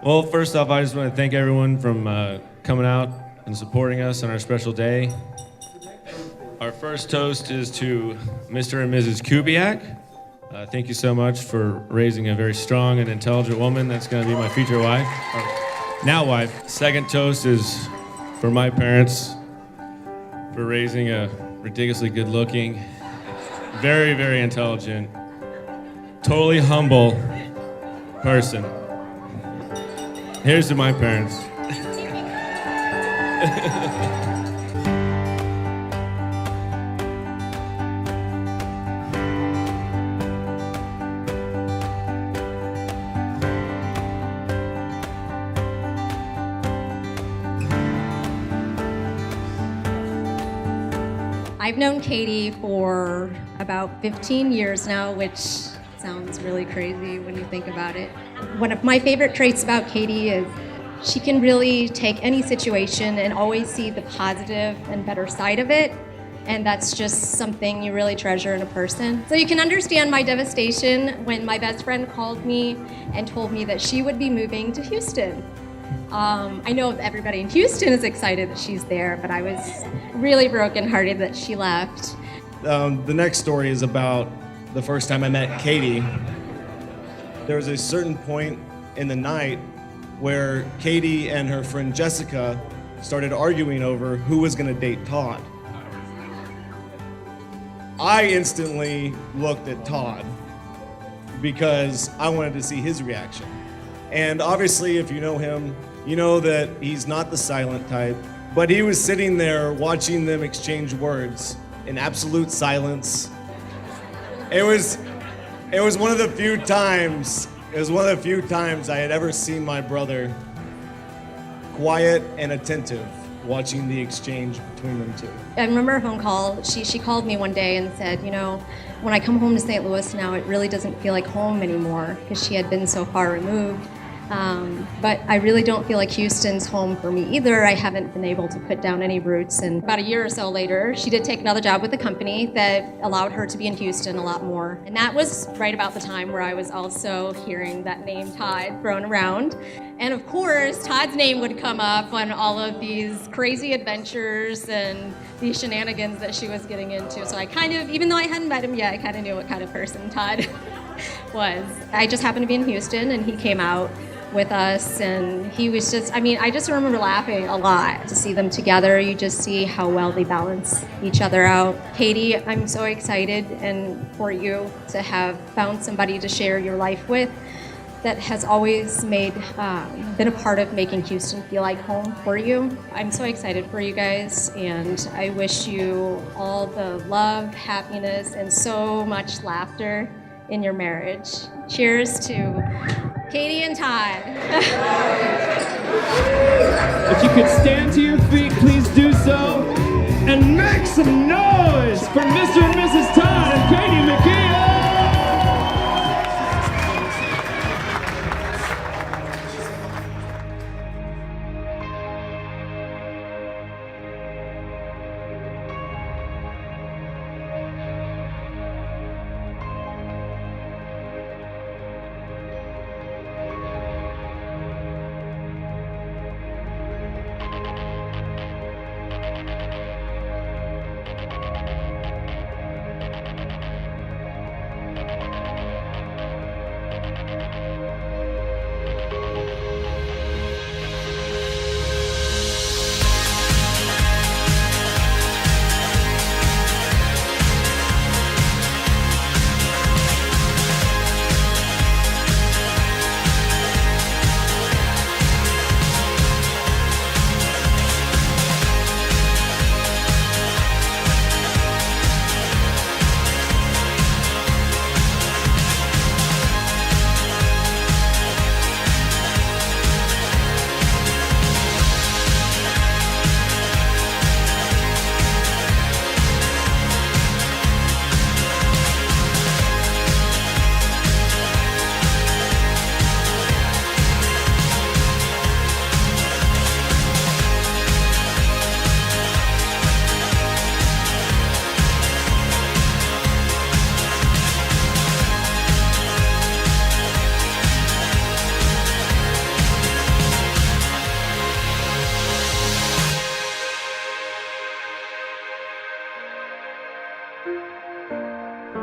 Well, first off, I just want to thank everyone from coming out and supporting us on our special day. Our first toast is to Mr. and Mrs. Kubiak. Thank you so much for raising a very strong and intelligent woman that's going to be my future wife, or now wife. Second toast is for my parents for raising a ridiculously good-looking, very, very intelligent, totally humble person. Here's to my parents. I've known Katie for about 15 years now, which sounds really crazy when you think about it. One of my favorite traits about Katie is she can really take any situation and always see the positive and better side of it. And that's just something you really treasure in a person. So you can understand my devastation when my best friend called me and told me that she would be moving to Houston. I know everybody in Houston is excited that she's there, but I was really brokenhearted that she left. The next story is about the first time I met Katie. There was a certain point in the night where Katie and her friend Jessica started arguing over who was going to date Todd. I instantly looked at Todd because I wanted to see his reaction. And obviously, if you know him, you know that he's not the silent type, but he was sitting there watching them exchange words in absolute silence. It was one of the few times I had ever seen my brother quiet and attentive watching the exchange between them two. I remember a phone call. She called me one day and said, when I come home to St. Louis now, it really doesn't feel like home anymore because she had been so far removed. But I really don't feel like Houston's home for me either. I haven't been able to put down any roots. And about a year or so later, she did take another job with a company that allowed her to be in Houston a lot more. And that was right about the time where I was also hearing that name Todd thrown around. And of course, Todd's name would come up on all of these crazy adventures and these shenanigans that she was getting into. So I kind of, even though I hadn't met him yet, I kind of knew what kind of person Todd was. I just happened to be in Houston and he came out with us, and he was just, I just remember laughing a lot to see them together. You just see how well they balance each other out. Katie, I'm so excited and for you to have found somebody to share your life with that has always been a part of making Houston feel like home for you. I'm so excited for you guys, and I wish you all the love, happiness, and so much laughter in your marriage. Cheers to Katie and Todd. If you could stand to your feet, please do so. And make some noise for Mr. and Mrs. Todd and Katie McKee.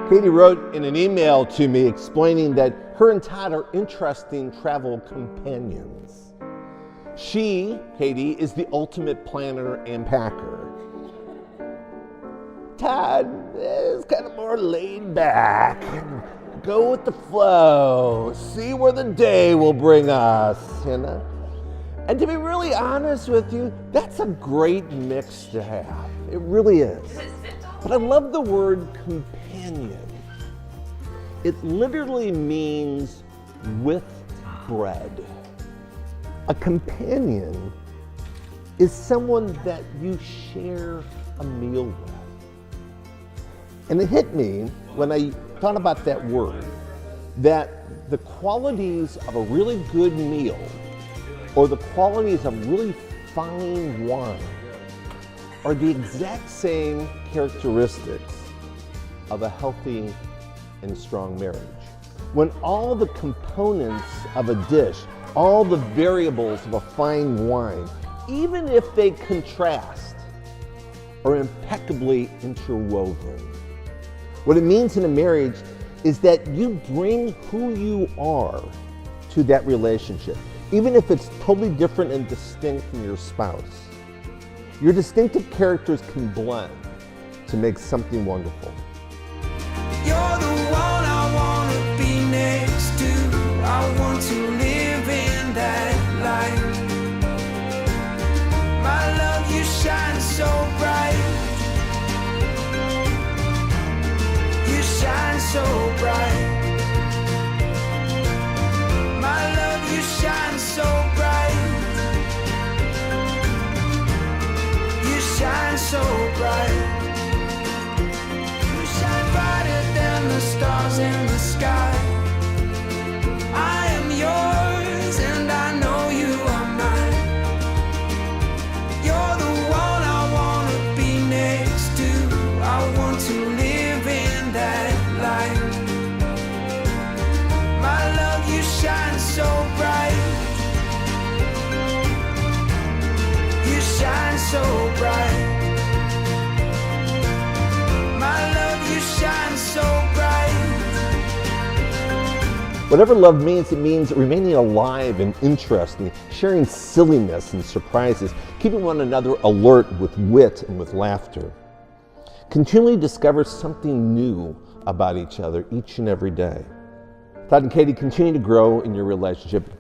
Katie wrote in an email to me explaining that her and Todd are interesting travel companions. She, Katie, is the ultimate planner and packer. Todd is kind of more laid back, go with the flow, see where the day will bring us, you know? And to be really honest with you, that's a great mix to have. It really is. But I love the word companion. It literally means with bread. A companion is someone that you share a meal with. And it hit me when I thought about that word, that the qualities of a really good meal or the qualities of really fine wine are the exact same characteristics of a healthy and strong marriage. When all the components of a dish, all the variables of a fine wine, even if they contrast, are impeccably interwoven. What it means in a marriage is that you bring who you are to that relationship, even if it's totally different and distinct from your spouse. Your distinctive characters can blend to make something wonderful. You're the one I want to be next to. I want to live in that light. My love, you shine so bright. You shine so bright. My love, you shine so bright. You shine so bright. You shine brighter than the stars in the sky. I am yours and I know you are mine. You're the one I want to be next to. I want to live in that light. My love, you shine so bright. You shine so bright. My love, you shine so bright. Whatever love means, it means remaining alive and interesting, sharing silliness and surprises, keeping one another alert with wit and with laughter. Continually discover something new about each other each and every day. Todd and Katie, continue to grow in your relationship.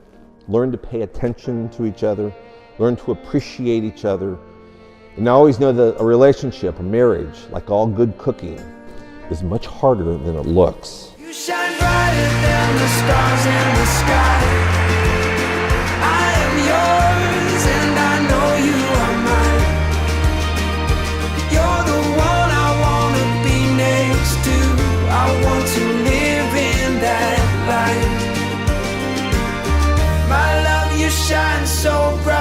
Learn to pay attention to each other. Learn to appreciate each other. And always know that a relationship, a marriage, like all good cooking, is much harder than it looks. You shine brighter than the stars in the sky. I am yours and I know you are mine. You're the one I want to be next to. I want to live in that light. My love, you shine so bright.